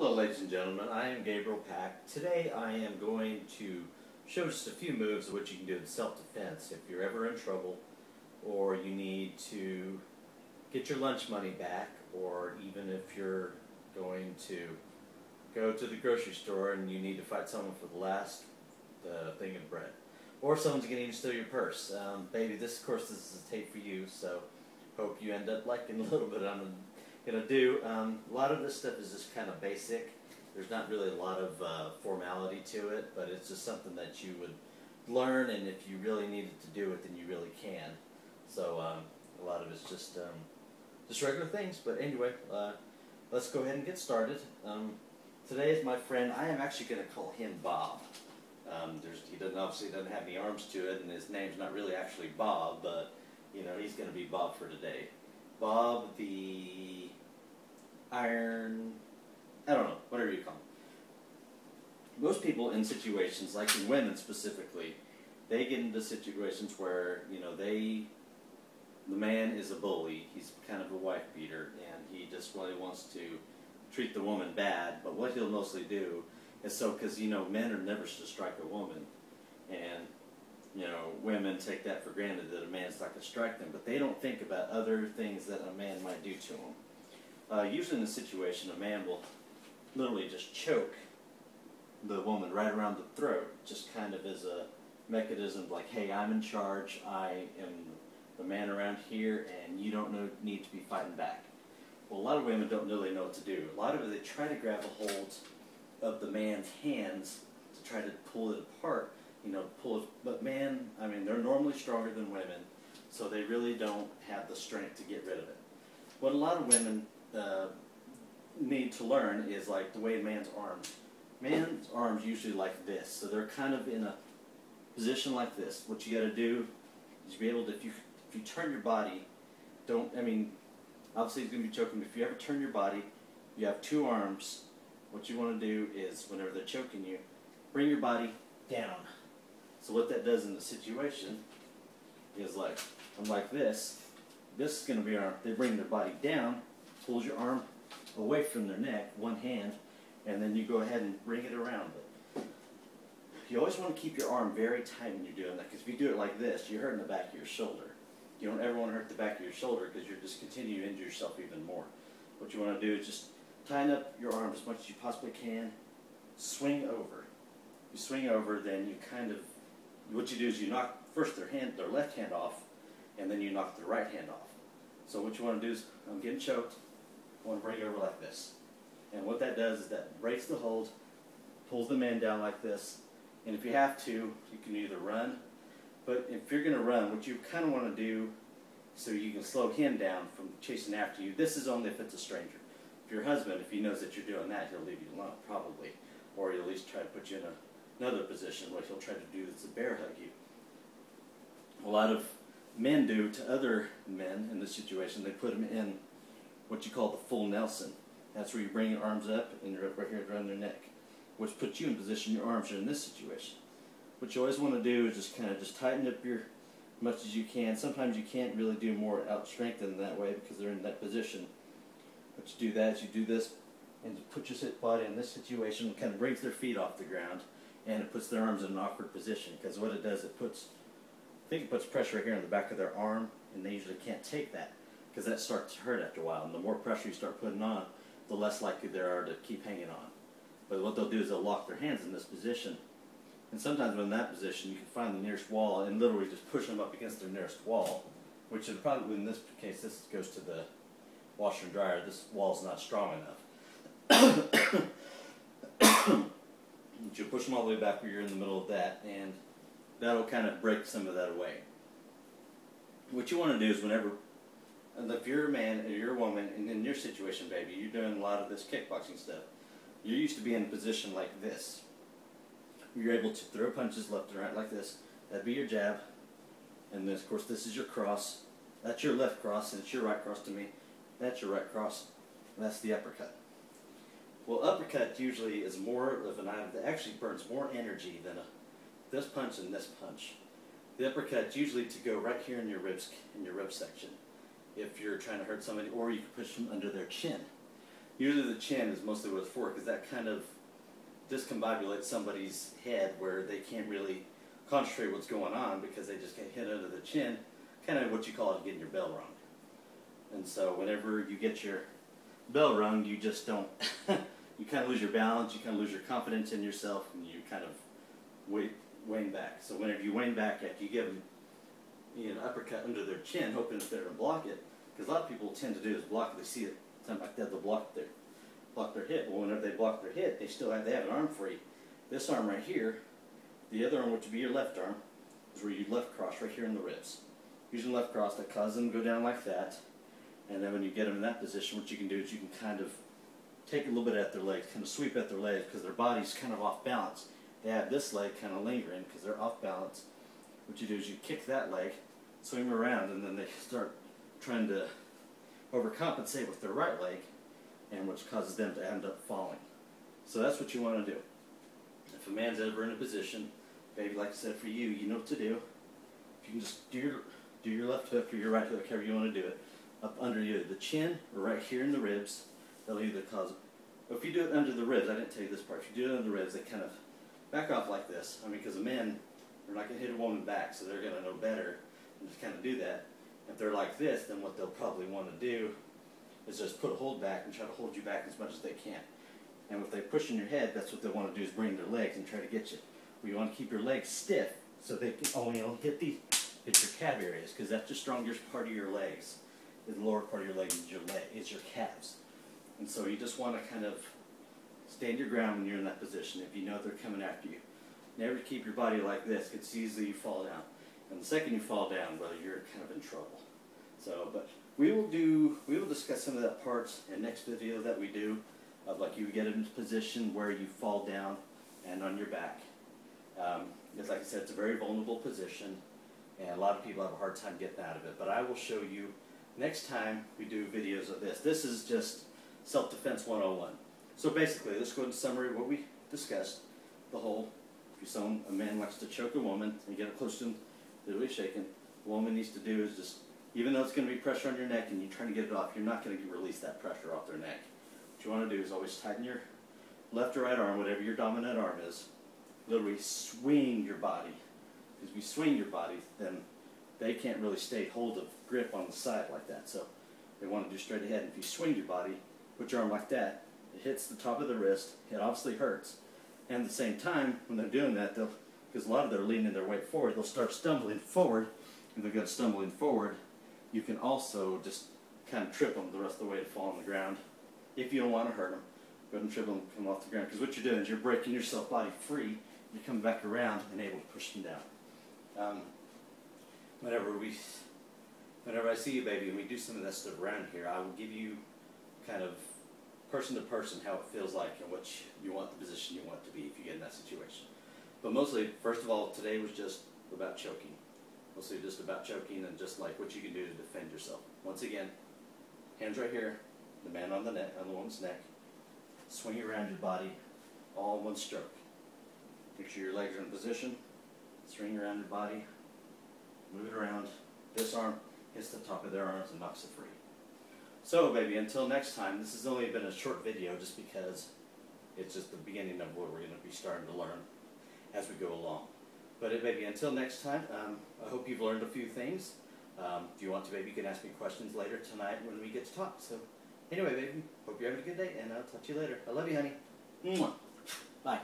Hello ladies and gentlemen, I am Gabriel Pack. Today I am going to show just a few moves of what you can do in self-defense if you're ever in trouble or you need to get your lunch money back, or even if you're going to go to the grocery store and you need to fight someone for the last thing of bread, or someone's going to steal your purse. Baby, this is a tape for you, so hope you end up liking a little bit. I'm going to do a lot of this stuff is just kind of basic. There's not really a lot of formality to it, but it's just something that you would learn, and if you really needed to do it, then you really can. So a lot of it's just regular things. But anyway, let's go ahead and get started. Today is my friend. I am actually going to call him Bob. He obviously doesn't have any arms to it, and his name's not really actually Bob, but you know, he's going to be Bob for today. Bob the Iron, I don't know, whatever you call him. Most people in situations, like in women specifically, they get into situations where, you know, the man is a bully, he's kind of a wife beater, and he just really wants to treat the woman bad. But what he'll mostly do is because, you know, men are never to strike a woman, and you know, women take that for granted that a man's not going to strike them, but they don't think about other things that a man might do to them. Usually in a situation, a man will literally just choke the woman right around the throat, just kind of as a mechanism like, hey, I'm in charge, I am the man around here, and you don't need to be fighting back. Well, a lot of women don't really know what to do. A lot of it, they try to grab a hold of the man's hands to try to pull it apart. You know, but man, I mean, they're normally stronger than women, so they really don't have the strength to get rid of it. What a lot of women need to learn is like the way a man's arms. Man's arms usually like this, so they're kind of in a position like this. What you got to do is be able to, if you turn your body, obviously he's going to be choking, but if you ever turn your body, you have two arms. What you want to do is, whenever they're choking you, bring your body down. So what that does in the situation is, like, I'm like this. This is going to be our, they bring their body down, pulls your arm away from their neck, one hand, and then you go ahead and bring it around. But you always want to keep your arm very tight when you're doing that, because if you do it like this, you're hurting the back of your shoulder. You don't ever want to hurt the back of your shoulder, because you're just continuing to injure yourself even more. What you want to do is just tighten up your arm as much as you possibly can, swing over. You swing over, then you kind of, what you do is you knock first their left hand off, and then you knock their right hand off. So what you want to do is, I'm getting choked, I want to bring it over like this. And what that does is that breaks the hold, pulls the man down like this, and if you have to, you can either run, but if you're going to run, what you kind of want to do, so you can slow him down from chasing after you, this is only if it's a stranger. If your husband, if he knows that you're doing that, he'll leave you alone, probably, or he'll at least try to put you in another position. What he'll try to do is to bear hug you. A lot of men do to other men in this situation, they put them in what you call the full Nelson. That's where you bring your arms up and you're up right here around their neck, which puts you in position, your arms are in this situation. What you always want to do is just kind of just tighten up as much as you can. Sometimes you can't really do more out strengthen that way because they're in that position. But you do that, you do this, and you put your body in this situation, it kind of brings their feet off the ground, and it puts their arms in an awkward position, because what it does, it puts pressure right here on the back of their arm, and they usually can't take that, because that starts to hurt after a while, and the more pressure you start putting on, the less likely they are to keep hanging on. But what they'll do is they'll lock their hands in this position, and sometimes when in that position, you can find the nearest wall and literally just push them up against their nearest wall, which is probably, in this case, this goes to the washer and dryer. This wall's not strong enough. You'll push them all the way back where you're in the middle of that, and that'll kind of break some of that away. What you want to do is if you're a man or you're a woman, and in your situation, baby, you're doing a lot of this kickboxing stuff, you're used to being in a position like this. You're able to throw punches left and right like this. That'd be your jab, and then, of course, this is your cross. That's your left cross, and it's your right cross to me. That's your right cross, and that's the uppercut. Well, uppercut usually is more of an item that actually burns more energy than this punch and this punch. The uppercut's usually to go right here in your rib section, if you're trying to hurt somebody, or you can push them under their chin. usually the chin is mostly what it's for, because that kind of discombobulates somebody's head where they can't really concentrate what's going on because they just get hit under the chin, kind of what you call it getting your bell rung. And so whenever you get your bell rung, you just don't, you kind of lose your balance, you kind of lose your confidence in yourself, and you kind of wane back. So whenever you wane back after you give them an uppercut under their chin, hoping that they're going to block it, because a lot of people tend to do is block it. They see it, something like that, they'll block their hit. Well, whenever they block their hit, they have an arm free. This arm right here, the other arm, which would be your left arm, is where you left cross right here in the ribs. Using left cross, that causes them to go down like that. And then when you get them in that position, what you can do is you can kind of take a little bit at their legs, kind of sweep at their legs, because their body's kind of off balance. They have this leg kind of lingering because they're off balance. What you do is you kick that leg, swing them around, and then they start trying to overcompensate with their right leg, and which causes them to end up falling. So that's what you want to do. If a man's ever in a position, maybe like I said for you, you know what to do. If you can just do your left hook or your right hook, however you want to do it, up under either the chin or right here in the ribs, that'll either cause, if you do it under the ribs, I didn't tell you this part, if you do it under the ribs, they kind of back off like this. I mean, because the men, they're not going to hit a woman back, so they're going to know better and just kind of do that. If they're like this, then what they'll probably want to do is just put a hold back and try to hold you back as much as they can. And if they push in your head, that's what they want to do, is bring their legs and try to get you. Well, you want to keep your legs stiff so they can only hit your calf areas, because that's the strongest part of your legs. The lower part of your leg is your calves. And so you just want to kind of stand your ground when you're in that position. If you know they're coming after you, never keep your body like this, because it's easy you fall down. And the second you fall down, well, you're kind of in trouble. So, but we will discuss some of that parts in next video that we do, of like you get in a position where you fall down and on your back. Because like I said, it's a very vulnerable position, and a lot of people have a hard time getting out of it. But I will show you next time we do videos of this. This is just self-defense 101. So basically, let's go into summary of what we discussed. The whole, if a man likes to choke a woman and get it close to him, literally shaking, what a woman needs to do is just, even though it's going to be pressure on your neck and you're trying to get it off, you're not going to release that pressure off their neck. What you want to do is always tighten your left or right arm, whatever your dominant arm is. Literally swing your body. Because if you swing your body, then they can't really stay hold of grip on the side like that. So they want to do straight ahead. And if you swing your body, put your arm like that, it hits the top of the wrist. It obviously hurts. And at the same time, when they're doing that, because a lot of them are leaning their weight forward, they'll start stumbling forward. And they're going to stumbling forward. You can also just kind of trip them the rest of the way to fall on the ground. If you don't want to hurt them, go ahead and trip them and come off the ground. Because what you're doing is you're breaking yourself body free. You're coming back around and able to push them down. Whenever I see you, baby, and we do some of that stuff around here, I will give you kind of person to person how it feels like and what you want, the position you want to be if you get in that situation. But mostly, first of all, today was just about choking. Mostly just about choking and just like what you can do to defend yourself. Once again, hands right here, the man on the neck, on the woman's neck. Swing around your body, all in one stroke. Make sure your legs are in position. Swing around your body, move it around. This arm hits the top of their arms and knocks it free. So, baby, until next time, this has only been a short video just because it's just the beginning of what we're going to be starting to learn as we go along. But, baby, until next time, I hope you've learned a few things. If you want to, baby, you can ask me questions later tonight when we get to talk. So, anyway, baby, hope you're having a good day, and I'll talk to you later. I love you, honey. Mwah. Bye.